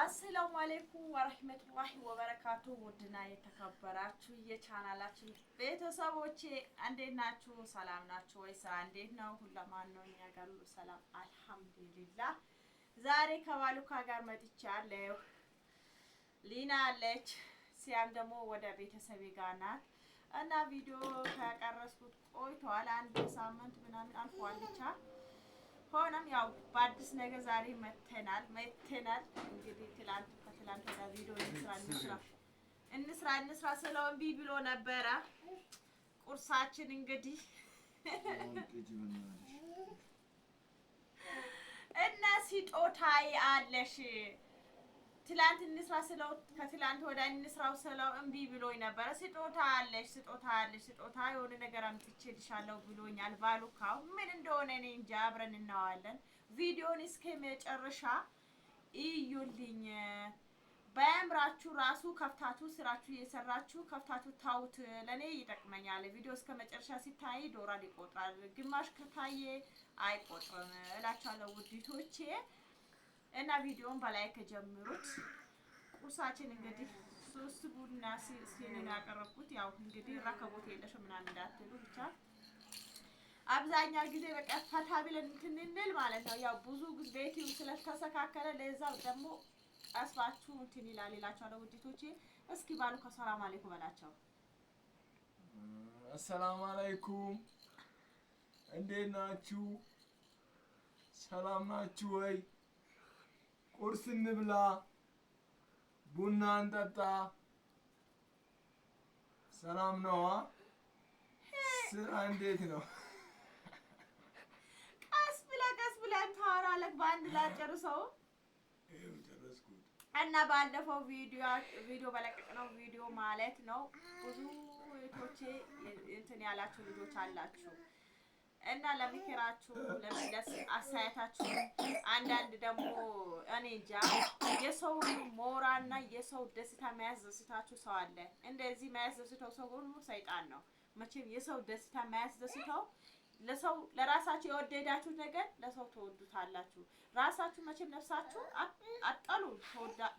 አሰላሙ አለይኩም ወራህመቱላሂ ወበረካቱ። ውድና የተከበራችሁ የቻናላችን ቤተሰቦቼ እንዴት ናችሁ? ሰላም ናችሁ ወይ? ስራ እንዴት ነው? ሁሉማን ነው? እኛ ጋር ሁሉ ሰላም አልሐምዱሊላህ። ዛሬ ከባሉካ ጋር መጥቻለሁ። ሊና አለች፣ ሲያም ደግሞ ወደ ቤተሰቤ ጋር ናት እና ቪዲዮ ከቀረስኩት ቆይቷል። አንድ ሳምንት ምናምን አልፏል ብቻ ሆነም ያው በአዲስ ነገር ዛሬ መተናል። እንግዲህ ከትላንት ወደ ቪዲዮ እንስራ ስለው እምቢ ብሎ ነበረ። ቁርሳችን እንግዲህ እና ስጦታዬ አለሽ ትላንት እንስራ ስለው ከትላንት ወደ እንስራው ስለው እምቢ ብሎኝ ነበረ። ስጦታ አለሽ የሆነ ነገር አምጥቼልሻለሁ ብሎኛል። ባሉካው ምን እንደሆነ እኔ እንጃ። አብረን እናዋለን። ቪዲዮን እስከ መጨረሻ እዩልኝ። ባያምራችሁ ራሱ ከፍታችሁ ስራችሁ እየሰራችሁ ከፍታችሁ ታውት። ለኔ ይጠቅመኛል። ቪዲዮ እስከ መጨረሻ ሲታይ ዶላር ይቆጥራል፣ ግማሽ ከታየ አይቆጥርም እላችኋለሁ ውዲቶቼ። እና ቪዲዮን በላይ ከጀምሩት። ቁርሳችን እንግዲህ 3 ቡና ሲኒን ያቀረብኩት ያው እንግዲህ ረከቦት የለሽ ምናምን እንዳትሉ ብቻ አብዛኛው ጊዜ በቃ ፈታ ብለን እንትን ማለት ነው። ያው ብዙ ጊዜ ቤቱ ስለተሰካከለ ለዛው ደግሞ አስባችሁ እንትን ይላል እላችኋለሁ ውዲቶቼ። እስኪ ባሉካ ሰላም አለይኩም በላቸው። አሰላሙ አለይኩም፣ እንዴት ናችሁ? ሰላም ናችሁ ወይ? ቁርስ እንብላ፣ ቡና እንጠጣ። ሰላም ነዋ? ስራ እንዴት ነው? ቀስ ብለን ታወራለህ። በአንድ ላይ ጨርሰው እና ባለፈው ቪዲዮ በለቀቅነው ቪዲዮ ማለት ነው ብዙ እህቶቼ እንትን ያላችሁ ልጆች አላችሁ እና ለምክራችሁ ለምለስ አሳያታችሁ። አንዳንድ ደግሞ እኔ እንጃ የሰው ሞራልና የሰው ደስታ የሚያስደስታችሁ ሰው አለ። እንደዚህ የሚያስደስተው ሰው ሁሉ ሰይጣን ነው። መቼም የሰው ደስታ የሚያስደስተው ለሰው ለራሳችሁ የወደዳችሁት ነገር ለሰው ተወዱታላችሁ። ራሳችሁ መቼም ነፍሳችሁ አጠሉ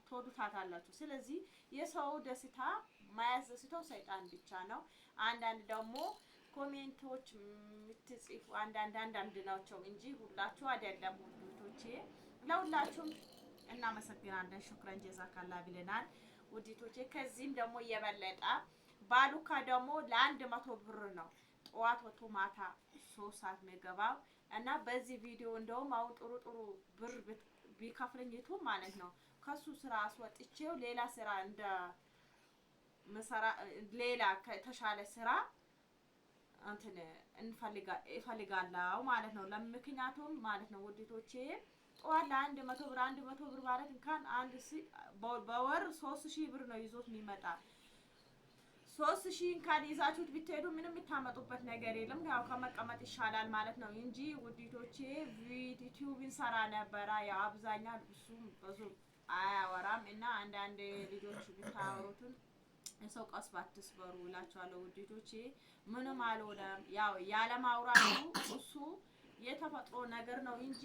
ተወዱታታላችሁ። ስለዚህ የሰው ደስታ የማያስደስተው ሰይጣን ብቻ ነው። አንዳንድ ደግሞ ኮሜንቶች የምትጽፉ አንዳንድ ናቸው እንጂ ሁላችሁ አይደለም ውዲቶቼ። ለሁላችሁም እናመሰግናለን። ሹክራን ጀዛካላ ብለናል ውዲቶቼ። ከዚህም ደግሞ የበለጠ ባሉካ ደግሞ ለ100 ብር ነው ጠዋት ወጥቶ ማታ 3 ሰዓት የሚገባው እና በዚህ ቪዲዮ እንደውም አሁን ጥሩ ብር ቢከፍለኝቱ ማለት ነው ከሱ ስራ አስወጥቼው ሌላ ስራ እንደ መሰራ ሌላ ከተሻለ ስራ እንትን እንፈልጋለሁ ማለት ነው። ለምክንያቱም ማለት ነው ውዲቶቼ ጠዋት ለ100 ብር ማለት እንኳን በወር 3000 ብር ነው ይዞት የሚመጣ። 3000 እንኳን ይዛችሁት ብትሄዱ ምንም የምታመጡበት ነገር የለም። ያው ከመቀመጥ ይሻላል ማለት ነው እንጂ ውዲቶቼ ዩቲዩብ እንሰራ ነበረ። ያው አብዛኛው እሱም ብዙ አያወራም እና አንዳንድ ልጆች ብታወሩትን የሰው ቀስ ባትስበሩ እላችኋለሁ ውዲቶቼ። ምንም አልሆነም። ያው ያለ ማውራቱ እሱ የተፈጥሮ ነገር ነው እንጂ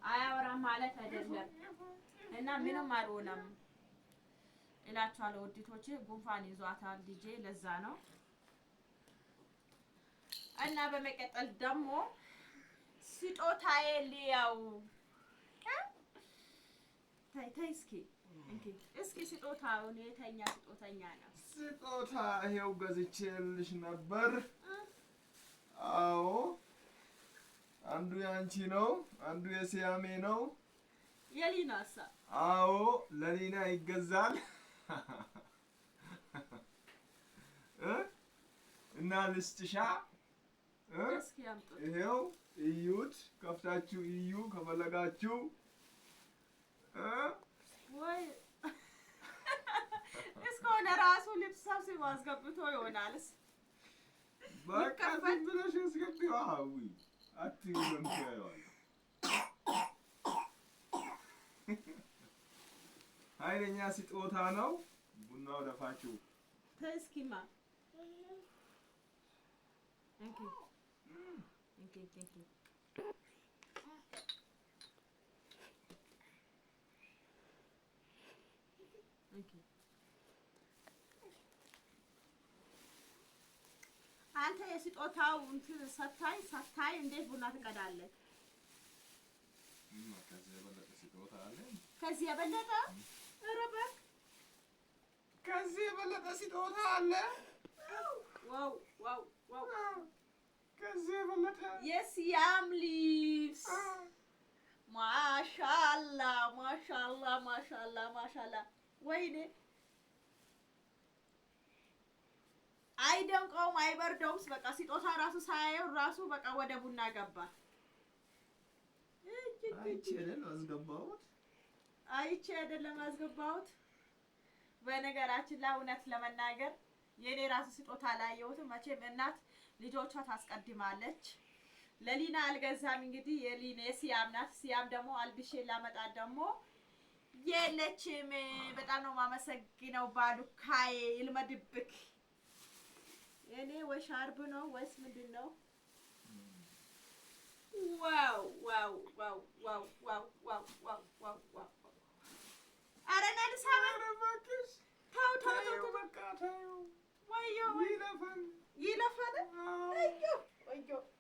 አያወራም ማለት አይደለም እና ምንም አልሆነም እላችኋለሁ ውዲቶቼ። ጉንፋን ይዟታል ልጄ፣ ለዛ ነው። እና በመቀጠል ደግሞ ስጦታዬ ሊያው ታይ እስኪ ስጦታውን የተኛ ስጦተኛ ነው። ስጦታ ይሄው ገዝቼልሽ ነበር። አዎ፣ አንዱ ያንቺ ነው፣ አንዱ የሲያሜ ነው። የሊናሳ? አዎ፣ ለሊና ይገዛል እና ልስጥሻ። ይሄው እዩት፣ ከፍታችሁ እዩ ከፈለጋችሁ። ወይ እስከሆነ ራሱ ልብስ ሰብስቦ አስገብቶ ይሆናልስ። በቃ ዝም ብለሽ አስገቢው። አዊ አትይም ታየዋል። ኃይለኛ ስጦታ ነው። ቡናው ደፋችሁ ተስኪማ እንኪ አንተ የስጦታው እንትን ሰታይ እንዴት ቡና ትቀዳለህ? ከዚህ የበለጠ ስጦታ አለ? ከዚህ የበለጠ ኧረ እባክህ ከዚህ የበለጠ ስጦታ አለ? ዋው ዋው ዋው! ከዚህ የበለጠ የሲያም ልብስ ማሻአላ ማሻአላ ማሻአላ ማሻአላ! ወይኔ አይደንቀውም አይበርደውም። በቃ ስጦታ ራሱ ሳያየው ራሱ በቃ ወደ ቡና ገባ። አይቼ አይደለም አስገባሁት። በነገራችን ላይ እውነት ለመናገር የኔ ራሱ ስጦታ አላየሁትም። መቼም እናት ልጆቿ ታስቀድማለች። ለሊና አልገዛም። እንግዲህ የሊና የሲያም ናት። ሲያም ደግሞ አልብሼ ላመጣት ደግሞ የለችም። በጣም ነው የማመሰግነው ባሉካዬ ይልመድብክ። የኔ ወይ ሻርብ ነው ወይስ ምንድን ነው? ዋው ዋው ዋው ዋው ዋው ዋው ዋው ዋው ዋው! ኧረ ና ልሳበ ተው ተው ተው በቃ ተው። ወዮ ይለፋል። ወዮ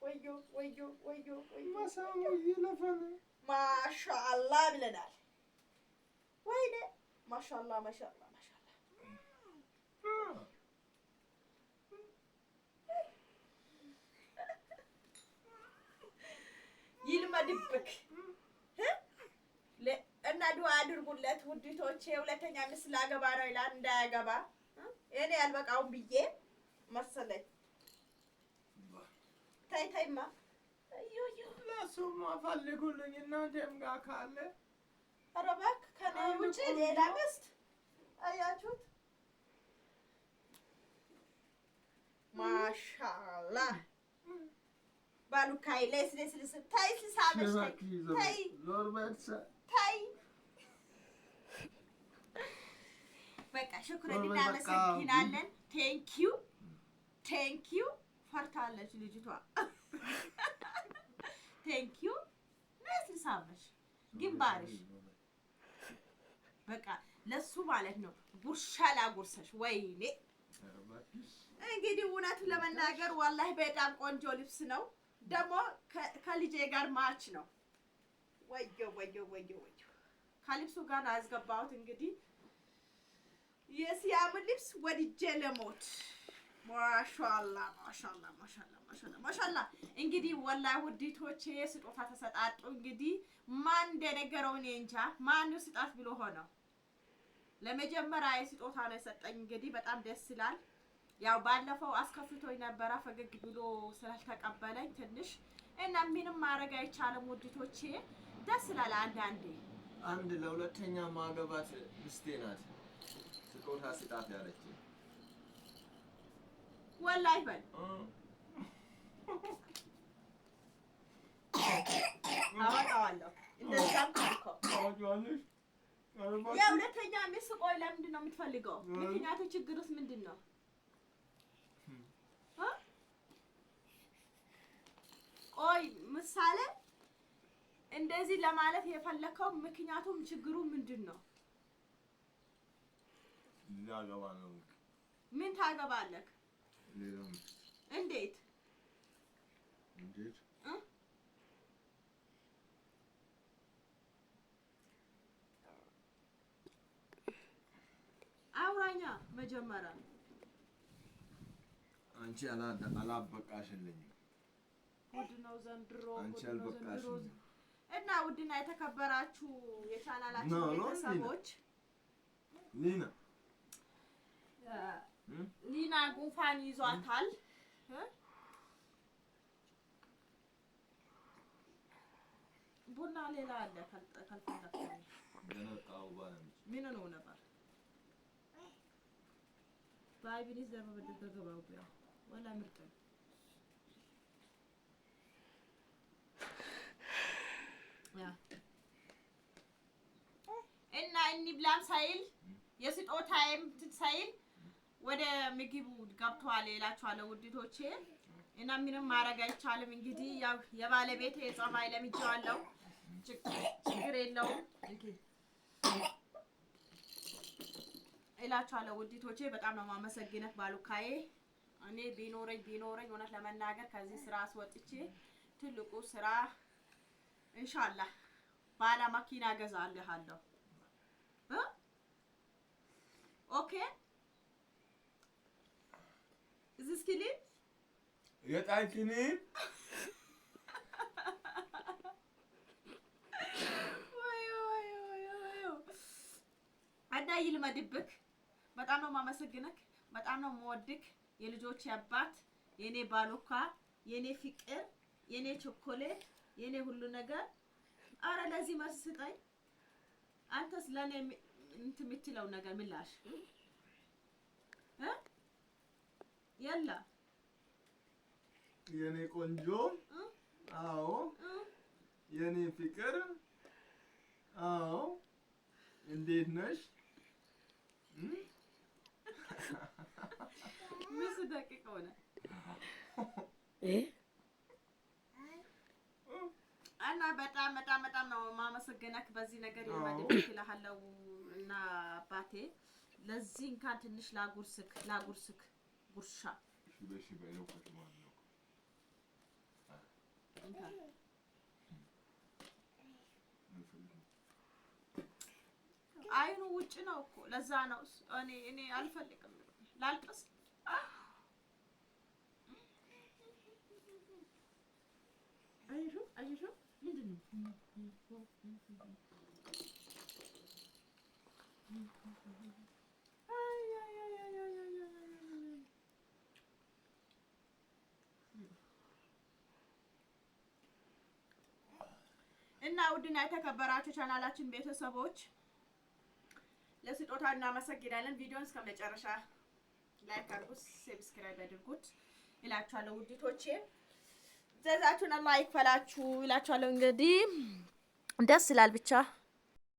ወዮ ወዮ ወዮ ወዮ ማሳሙ ይለፋል። ማሻአላ ብለናል። ወይኔ ማሻአላ ማሻአላ ማሻአላ! ይልመድብክ እና ዱአ አድርጉለት ውድቶቼ። ሁለተኛ ሚስት ላገባ ነው ይላል። እንዳያገባ እኔ ያልበቃውን ብዬ መሰለኝ። ታይ ታይማ ለሱማ ፈልጉልኝ እናንተም ጋር ካለ። ኧረ እባክህ ከኔ ውጪ ሌላ ሚስት አያችሁት? ማሻአላ ባሉካይ ለስለስ ታይ ሲሳበሽ ታይ ታይ በቃ ሽኩረን እናመሰግናለን። ቴንኪዩ ፈርታለች ልጅቷ። ቴንኪዩ ለስለሳበሽ ግንባርሽ በቃ ለሱ ማለት ነው። ጉርሻ ላጉርሰሽ። ወይኔ እንግዲህ እውነቱን ለመናገር ወላሂ በጣም ቆንጆ ልብስ ነው። ደግሞ ከልጄ ጋር ማች ነው። ወዮ ወዮ ወዮ ወዮ! ከልብሱ ጋር ነው ያስገባሁት። እንግዲህ የሲያም ልብስ ወድጄ ለሞት። ማሻአላ ማሻአላ ማሻአላ ማሻአላ ማሻአላ! እንግዲህ ወላሂ ውዲቶቼ ስጦታ ተሰጣጡ። እንግዲህ ማን እንደነገረው እኔ እንጃ። ማን ስጣት ብሎ ሆነው ለመጀመሪያ ስጦታ ነው የሰጠኝ። እንግዲህ በጣም ደስ ይላል። ያው ባለፈው አስከፍቶኝ ነበረ ፈገግ ብሎ ስላልተቀበለኝ ትንሽ እና ምንም ማድረግ አይቻልም። ውድቶቼ ደስ ይላል። አንድ ለሁለተኛ ማገባት ሚስቴ ናት ስጦታ ስጣት ያለች። ወላሂ በል አወጣዋለሁ። እንደዛም ካልከው የሁለተኛ ሚስት ቆይ ለምንድን ነው የምትፈልገው? ምክንያቱ ችግሩስ ምንድን ነው? ቆይ ምሳሌ እንደዚህ ለማለት የፈለከው ምክንያቱም ችግሩ ምንድን ነው? ላገባ ነው። ምን ታገባለህ? እንዴት አውራኛ መጀመሪያ አንቺ አላበቃሽልኝም። ውድ ነው ዘንድሮ። አንቺ አልበቃሽም። እና ውድና የተከበራችሁ የቻናላችን ቤተሰቦች ሊና ጉንፋን ይዟታል። ቡና ሌላ አለ ካልፈለክ ምን ነው ነበር ባይብሊስ ደግሞ በደገባው ቢያ ወላ ምርጥ ያ እና እንብላም ሳይል የስጦታዬም ሳይል ወደ ምግቡ ገብቷል እላችኋለሁ ውድቶቼ። እና ምንም ማድረግ አይቻልም። እንግዲህ ያው የባለቤቴ የጸባይ ለምጄዋለሁ። ችግር የለውም። እላችኋለሁ ውዲቶቼ። በጣም ነው የማመሰግነው ባሉካዬ። እኔ ቢኖረኝ እውነት ለመናገር ከዚህ ስራ አስወጥቼ ትልቁ ስራ ኢንሻአላህ ባለ መኪና ገዛልሃለሁ። ኦኬ እዚህ ክሊን የጣይ ክሊን እና ይልመድብክ። በጣም ነው የማመሰግነክ፣ በጣም ነው የምወድክ። የልጆች አባት፣ የኔ ባሉካ፣ የኔ ፍቅር፣ የኔ ቾኮሌት፣ የኔ ሁሉ ነገር። አረ ለዚህ መልስ ስጠኝ። አንተስ ለኔ እንትን የምትለው ነገር ምላሽ የላ የኔ ቆንጆ፣ አዎ የኔ ፍቅር፣ አዎ እንዴት ነሽ? ምስ ደቂቃ ሆነ እና በጣም ነው የማመሰግነክ በዚህ ነገር ይልመድብክ እልሃለሁ። እና አባቴ ለዚህ እንኳን ትንሽ ላጉርስክ ጉርሻ በሺ በለው ከተማው አይኑ ውጭ ነው እኮ ለዛ ነው እኔ አልፈልግም። ላልቅስ አይሹ ምንድነው? እና ውድና የተከበራችሁ ቻናላችን ቤተሰቦች ለስጦታ እናመሰግናለን። ቪዲዮን እስከ መጨረሻ ላይክ አድርጉት፣ ሰብስክራይብ አድርጉት እላችኋለሁ ውዲቶቼ። ትዕዛዛችሁን አላህ ይክፈላችሁ እላችኋለሁ። እንግዲህ ደስ ይላል ብቻ